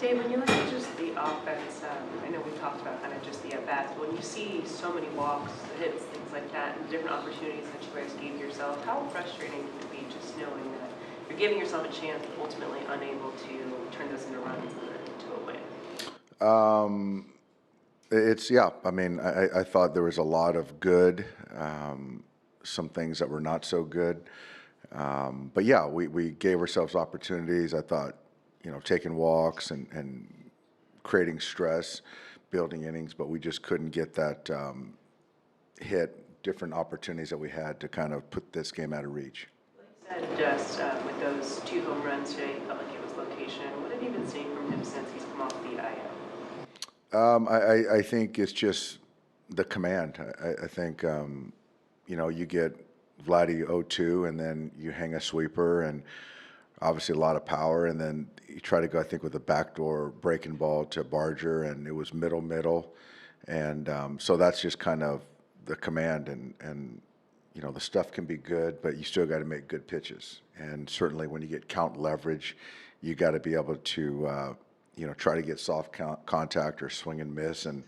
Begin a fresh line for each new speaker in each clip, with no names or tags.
Dave, when you look at just the offense, I know we've talked about kind of just the at-bats, but when you see so many walks, hits, things like that, and different opportunities that you guys gave yourself, how frustrating can it be just knowing that you're giving yourself a chance, but ultimately unable to turn those into runs and then into a win?
Yeah. I mean, I thought there was a lot of good, some things that were not so good. But yeah, we gave ourselves opportunities. I thought, taking walks and creating stress, building innings, but we just couldn't get that hit, different opportunities that we had to kind of put this game out of reach.
Like you said, just with those 2 home runs today, you felt like it was location. What have you been seeing from him since he's come off the IL?
I think it's just the command. I think, you get Vladdy 0-2 and then you hang a sweeper and obviously a lot of power. And then you try to go, I think, with a backdoor breaking ball to Barger and it was middle. And so that's just kind of the command. And the stuff can be good, but you still got to make good pitches. And certainly when you get count leverage, you got to be able to, try to get soft contact or swing and miss. And,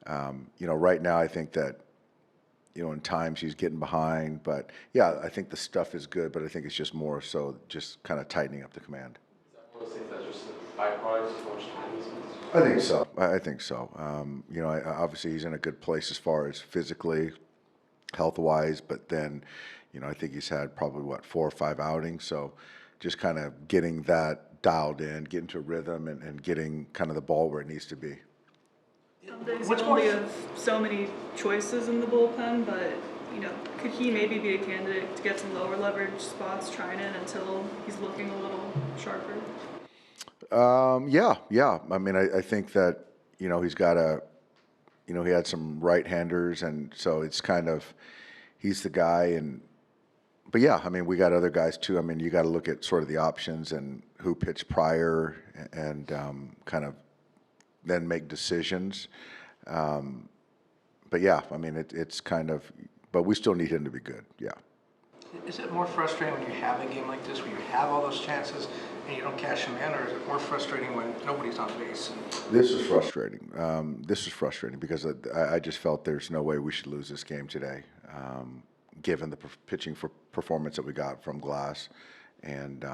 right now I think that, in times he's getting behind. But, yeah, I think the stuff is good, but I think it's just more so just kind of tightening up the command.
Is that one of those things that's just a byproduct of how much time he's been?
I think so. I think so. Obviously he's in a good place as far as physically, health-wise, but then, I think he's had probably, 4 or 5 outings. So just kind of getting that dialed in, getting to rhythm and getting kind of the ball where it needs to be.
Some days you only have so many choices in the bullpen, but could he maybe be a candidate to get some lower leverage spots trying in until he's looking a little sharper?
Yeah. I mean, I think that he's got he had some right-handers, and so it's kind of he's the guy. But yeah, I mean, we got other guys too. I mean, you got to look at sort of the options and who pitched prior, and kind of then make decisions. But yeah, I mean, it's kind of, but we still need him to be good. Yeah.
Is it more frustrating when you have a game like this, where you have all those chances and you don't cash them in, or is it more frustrating when nobody's on base?
This is frustrating. This is frustrating because I just felt there's no way we should lose this game today, given the pitching performance that we got from Glass. And,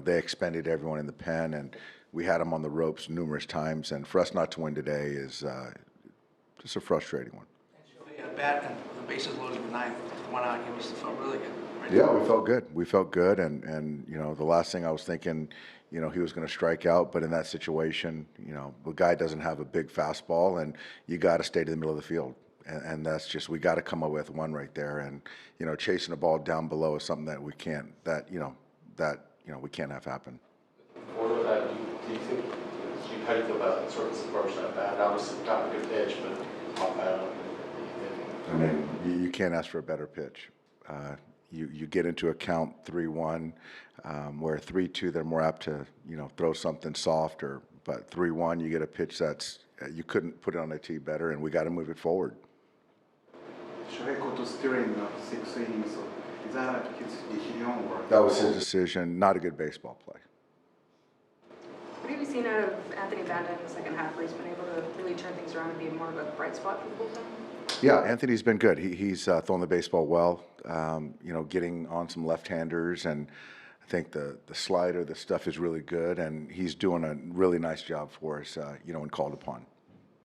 they expended everyone in the pen, and we had them on the ropes numerous times. And for us not to win today is just a frustrating one.
At bat and the bases loaded with 9, 1 out, you must have felt really good. Right?
Yeah, we felt good. We felt good, and the last thing I was thinking, he was going to strike out, but in that situation, the guy doesn't have a big fastball, and you got to stay to the middle of the field, and that's just we got to come up with one right there, and chasing a ball down below is something that we can't we can't have happen.
Or that, do you think? How do you feel about sort of this approach that bad? Obviously, got a good pitch, but off bad.
I mean, you can't ask for a better pitch. You get into a count 3-1, where 3-2 they're more apt to throw something softer. But 3-1 you get a pitch that's you couldn't put it on a tee better, and we got to move it forward.
Shohei Koto's during 6 innings. Is that his decision or?
That was his decision. Not a good baseball play.
What have you seen out of Anthony Banda in the second half, where he's been able to really turn things around and be more of a bright spot for the bullpen?
Yeah, Anthony's been good. He's throwing the baseball well, getting on some left-handers, and I think the slider, the stuff is really good, and he's doing a really nice job for us, when called upon.